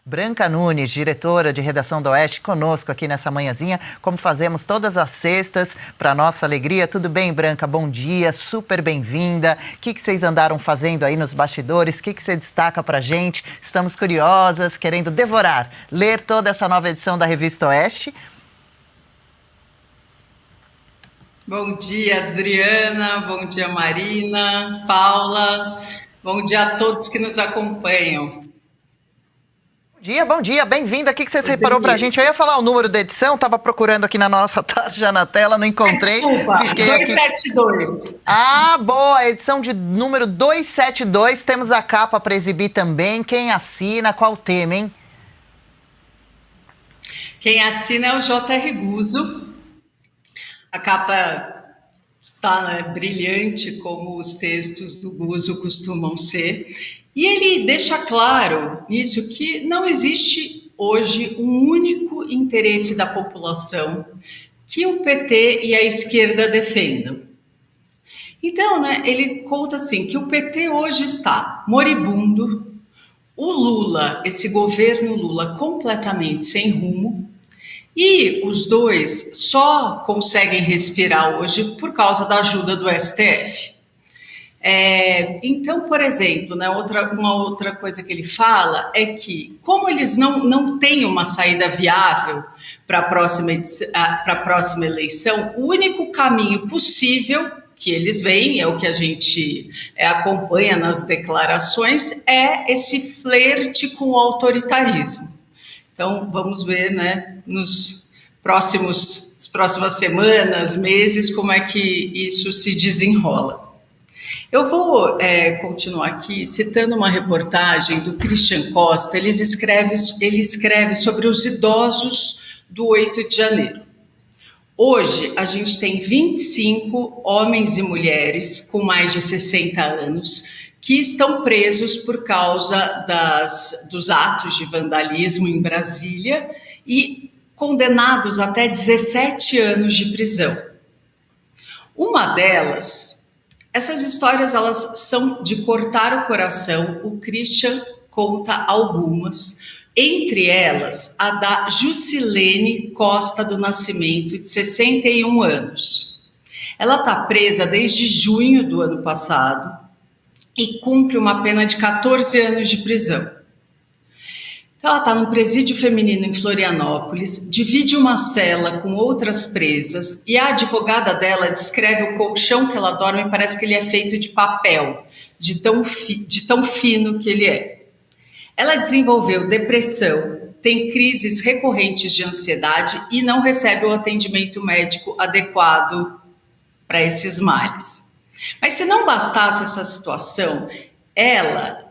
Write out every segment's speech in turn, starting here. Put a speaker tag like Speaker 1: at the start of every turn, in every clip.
Speaker 1: Branca Nunes, diretora de redação do Oeste, conosco aqui nessa manhãzinha, como fazemos todas as sextas, para nossa alegria. Tudo bem, Branca? Bom dia, super bem-vinda. O que vocês andaram fazendo aí nos bastidores? O que você destaca para a gente? Estamos curiosas, querendo devorar, ler toda essa nova edição da Revista Oeste.
Speaker 2: Bom dia, Adriana. Bom dia, Marina, Paula. Bom dia a todos que nos acompanham.
Speaker 1: Bom dia, bem-vinda. O que você separou pra gente? Eu ia falar o número da edição, estava procurando aqui na nossa tarja na tela, não encontrei.
Speaker 2: Desculpa, 272.
Speaker 1: Aqui. Ah, boa, edição de número 272. Temos a capa para exibir também. Quem assina, qual o tema, hein?
Speaker 2: Quem assina é o J.R. Guzzo. A capa está brilhante, como os textos do Guzzo costumam ser. E ele deixa claro nisso que não existe hoje um único interesse da população que o PT e a esquerda defendam. Então, ele conta assim, que o PT hoje está moribundo, o Lula, esse governo Lula, completamente sem rumo, e os dois só conseguem respirar hoje por causa da ajuda do STF. Então, por exemplo, uma outra coisa que ele fala é que, como eles não têm uma saída viável para a próxima eleição, o único caminho possível que eles veem, é o que a gente acompanha nas declarações, é esse flerte com o autoritarismo. Então, vamos ver, nos próximas semanas, meses, como é que isso se desenrola. Eu vou continuar aqui citando uma reportagem do Christian Costa. Ele escreve sobre os idosos do 8 de janeiro. Hoje, a gente tem 25 homens e mulheres com mais de 60 anos que estão presos por causa dos atos de vandalismo em Brasília e condenados até 17 anos de prisão. Uma delas, essas histórias elas são de cortar o coração, o Christian conta algumas, entre elas a da Jusilene Costa do Nascimento, de 61 anos. Ela está presa desde junho do ano passado, e cumpre uma pena de 14 anos de prisão. Então, ela está num presídio feminino em Florianópolis, divide uma cela com outras presas e a advogada dela descreve o colchão que ela dorme e parece que ele é feito de papel, de tão fino que ele é. Ela desenvolveu depressão, tem crises recorrentes de ansiedade e não recebe o atendimento médico adequado para esses males. Mas se não bastasse essa situação, ela,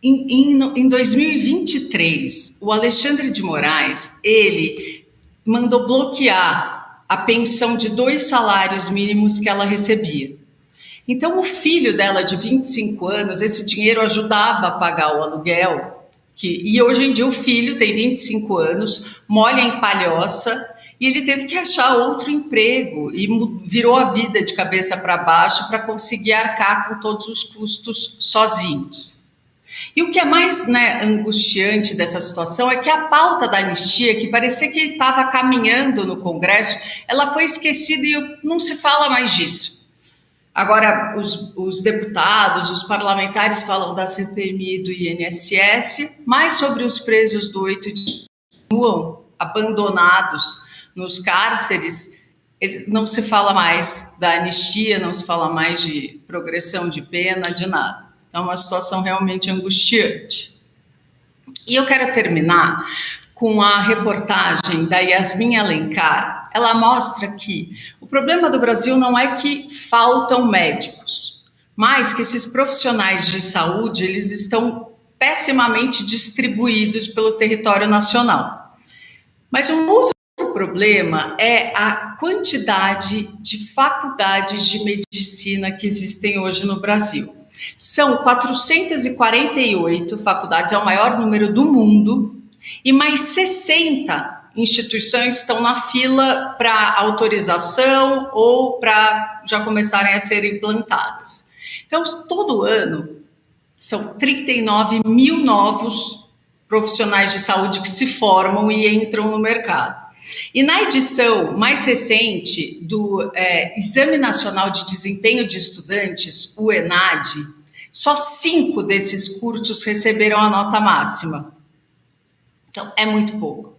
Speaker 2: em 2023, o Alexandre de Moraes, ele mandou bloquear a pensão de 2 salários mínimos que ela recebia. Então, o filho dela, de 25 anos, esse dinheiro ajudava a pagar o aluguel, e hoje em dia o filho tem 25 anos, mora em Palhoça, e ele teve que achar outro emprego e virou a vida de cabeça para baixo para conseguir arcar com todos os custos sozinhos. E o que é mais angustiante dessa situação é que a pauta da anistia, que parecia que estava caminhando no Congresso, ela foi esquecida e não se fala mais disso. Agora, os deputados, os parlamentares falam da CPMI e do INSS, mas sobre os presos do 8 de janeiro, abandonados nos cárceres, não se fala mais da anistia, não se fala mais de progressão de pena, de nada. Então, é uma situação realmente angustiante. E eu quero terminar com a reportagem da Yasmin Alencar. Ela mostra que o problema do Brasil não é que faltam médicos, mas que esses profissionais de saúde eles estão pessimamente distribuídos pelo território nacional. Mas um outro problema é a quantidade de faculdades de medicina que existem hoje no Brasil. São 448 faculdades, é o maior número do mundo, e mais 60 instituições estão na fila para autorização ou para já começarem a ser implantadas. Então, todo ano, são 39 mil novos profissionais de saúde que se formam e entram no mercado. E na edição mais recente do Exame Nacional de Desempenho de Estudantes, o ENAD, só 5 desses cursos receberam a nota máxima. Então, é muito pouco.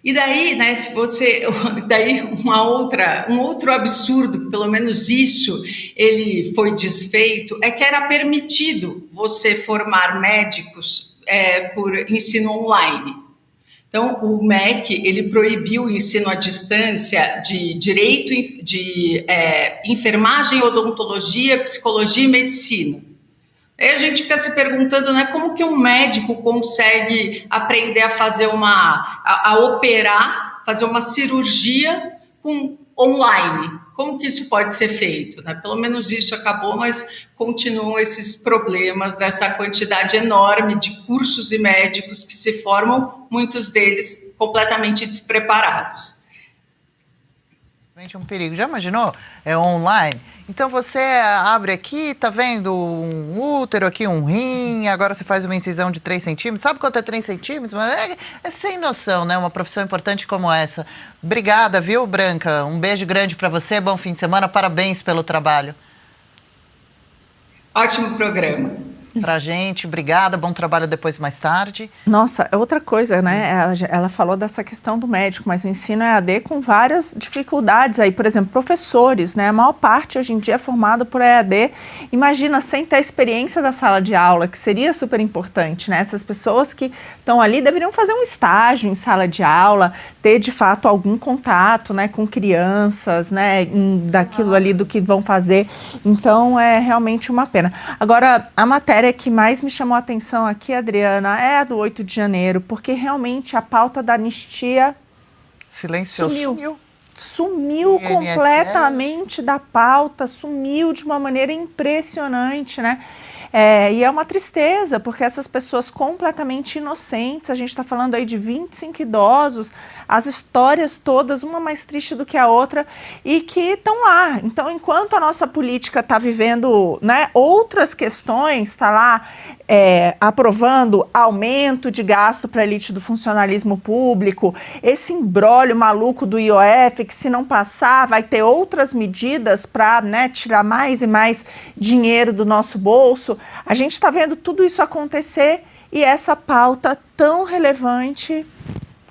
Speaker 2: E daí, né, se você... Daí um outro absurdo, que pelo menos isso ele foi desfeito, é que era permitido você formar médicos por ensino online. Então, o MEC, ele proibiu o ensino à distância de direito, de enfermagem, odontologia, psicologia e medicina. Aí a gente fica se perguntando, né, como que um médico consegue aprender a fazer a operar, fazer uma cirurgia online? Como que isso pode ser feito, né? Pelo menos isso acabou, mas continuam esses problemas dessa quantidade enorme de cursos e médicos que se formam, muitos deles completamente despreparados.
Speaker 1: Um perigo. Já imaginou? É online. Então você abre aqui, tá vendo um útero aqui, um rim, agora você faz uma incisão de 3 centímetros. Sabe quanto é 3 centímetros? Mas é sem noção, né? Uma profissão importante como essa. Obrigada, viu, Branca? Um beijo grande para você, bom fim de semana, parabéns pelo trabalho.
Speaker 2: Ótimo programa.
Speaker 1: Pra gente, obrigada, bom trabalho depois mais tarde.
Speaker 3: Nossa, outra coisa, né, ela falou dessa questão do médico, mas o ensino EAD com várias dificuldades aí, por exemplo, professores, né, a maior parte hoje em dia é formada por EAD, imagina, sem ter a experiência da sala de aula, que seria super importante, né, essas pessoas que estão ali deveriam fazer um estágio em sala de aula, ter de fato algum contato, né, com crianças, né, daquilo ali do que vão fazer, então é realmente uma pena. Agora, a matéria que mais me chamou a atenção aqui, Adriana, é a do 8 de janeiro, porque realmente a pauta da anistia sumiu completamente da pauta, sumiu de uma maneira impressionante, né? E é uma tristeza, porque essas pessoas completamente inocentes, a gente está falando aí de 25 idosos, as histórias todas, uma mais triste do que a outra, e que estão lá. Então, enquanto a nossa política está vivendo, né, outras questões, está lá aprovando aumento de gasto para a elite do funcionalismo público, esse imbróglio maluco do IOF, que se não passar, vai ter outras medidas para, né, tirar mais e mais dinheiro do nosso bolso. A gente está vendo tudo isso acontecer e essa pauta tão relevante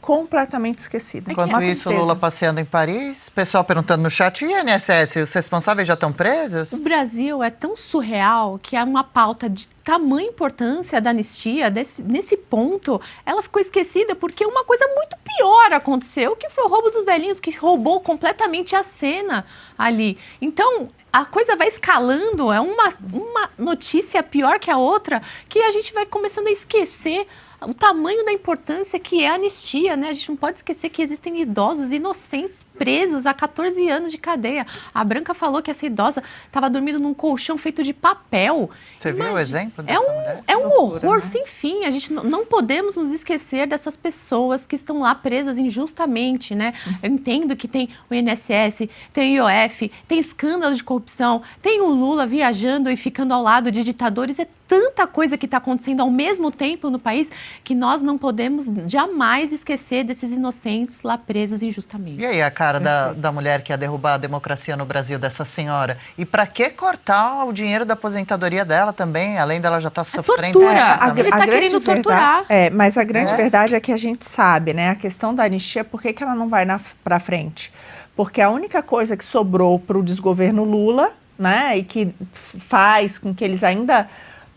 Speaker 3: completamente esquecida.
Speaker 1: Enquanto isso, Lula passeando em Paris, pessoal perguntando no chat, e INSS, os responsáveis já estão presos?
Speaker 4: O Brasil é tão surreal que é uma pauta de tamanha importância da anistia, nesse ponto, ela ficou esquecida porque uma coisa muito pior aconteceu, que foi o roubo dos velhinhos, que roubou completamente a cena ali. Então, a coisa vai escalando, é uma notícia pior que a outra, que a gente vai começando a esquecer o tamanho da importância que é a anistia, né? A gente não pode esquecer que existem idosos inocentes presos há 14 anos de cadeia. A Branca falou que essa idosa estava dormindo num colchão feito de papel.
Speaker 1: Você viu o exemplo dessa mulher?
Speaker 4: É um horror, né? Sem fim. A gente não podemos nos esquecer dessas pessoas que estão lá presas injustamente, né? Eu entendo que tem o INSS, tem o IOF, tem escândalo de corrupção, tem o Lula viajando e ficando ao lado de ditadores. É tanta coisa que está acontecendo ao mesmo tempo no país que nós não podemos jamais esquecer desses inocentes lá presos injustamente.
Speaker 1: E aí a cara da mulher que ia derrubar a democracia no Brasil, dessa senhora? E para que cortar o dinheiro da aposentadoria dela também, além dela já estar sofrendo?
Speaker 4: Tortura. Ele está querendo torturar.
Speaker 3: Mas a grande verdade é que a gente sabe, né? A questão da anistia, por que ela não vai para frente? Porque a única coisa que sobrou para o desgoverno Lula, né, e que faz com que eles ainda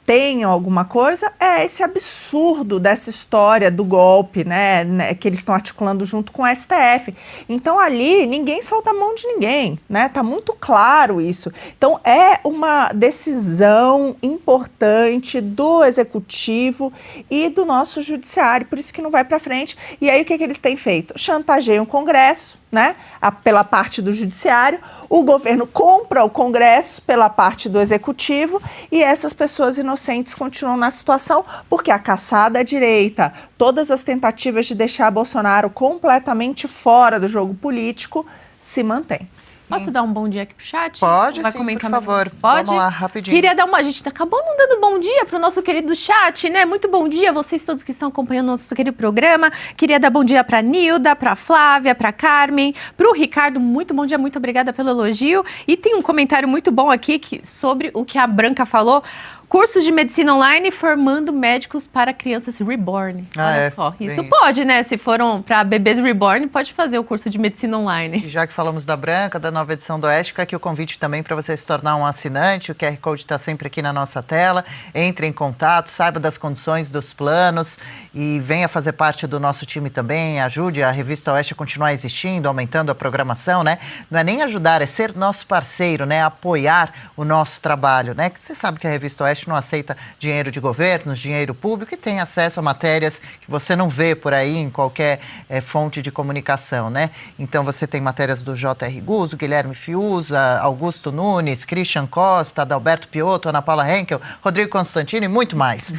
Speaker 3: tenham alguma coisa, é esse absurdo dessa história do golpe, né, que eles estão articulando junto com o STF. Então, ali, ninguém solta a mão de ninguém, né, tá muito claro isso. Então, é uma decisão importante do Executivo e do nosso Judiciário, por isso que não vai para frente. E aí, o que eles têm feito? Chantageiam o Congresso, né, pela parte do Judiciário, o governo compra o Congresso pela parte do Executivo e essas pessoas inocentes continuam na situação porque a caçada à direita, todas as tentativas de deixar Bolsonaro completamente fora do jogo político se mantêm.
Speaker 4: Posso dar um bom dia aqui pro chat?
Speaker 1: Pode,
Speaker 4: Vai
Speaker 1: sim,
Speaker 4: comentar
Speaker 1: por favor.
Speaker 4: Pode?
Speaker 1: Vamos lá, rapidinho.
Speaker 4: Queria dar a gente acabou não dando bom dia pro nosso querido chat, né? Muito bom dia a vocês todos que estão acompanhando o nosso querido programa. Queria dar bom dia pra Nilda, pra Flávia, pra Carmen, pro Ricardo, muito bom dia, muito obrigada pelo elogio. E tem um comentário muito bom aqui sobre o que a Branca falou. Cursos de medicina online formando médicos para crianças reborn. Olha só, isso pode, né? Se foram para bebês reborn, pode fazer o curso de medicina online.
Speaker 1: E já que falamos da Branca, da nova edição do Oeste, fica aqui o convite também para você se tornar um assinante. O QR Code está sempre aqui na nossa tela. Entre em contato, saiba das condições dos planos e venha fazer parte do nosso time também. Ajude a Revista Oeste a continuar existindo, aumentando a programação, né? Não é nem ajudar, é ser nosso parceiro, né? Apoiar o nosso trabalho, né? Que você sabe que a Revista Oeste não aceita dinheiro de governos, dinheiro público e tem acesso a matérias que você não vê por aí em qualquer fonte de comunicação, né? Então você tem matérias do J.R. Guzzo, Guilherme Fiuza, Augusto Nunes, Christian Costa, Adalberto Piotto, Ana Paula Henkel, Rodrigo Constantino e muito mais.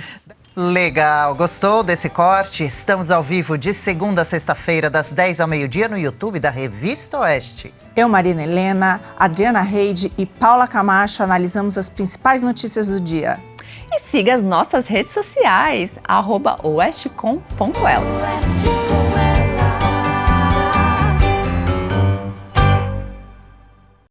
Speaker 1: Legal, gostou desse corte? Estamos ao vivo de segunda a sexta-feira, das 10 ao meio-dia, no YouTube da Revista Oeste.
Speaker 3: Eu, Marina Helena, Adriana Reide e Paula Camacho analisamos as principais notícias do dia.
Speaker 4: E siga as nossas redes sociais, @oestecom.elas.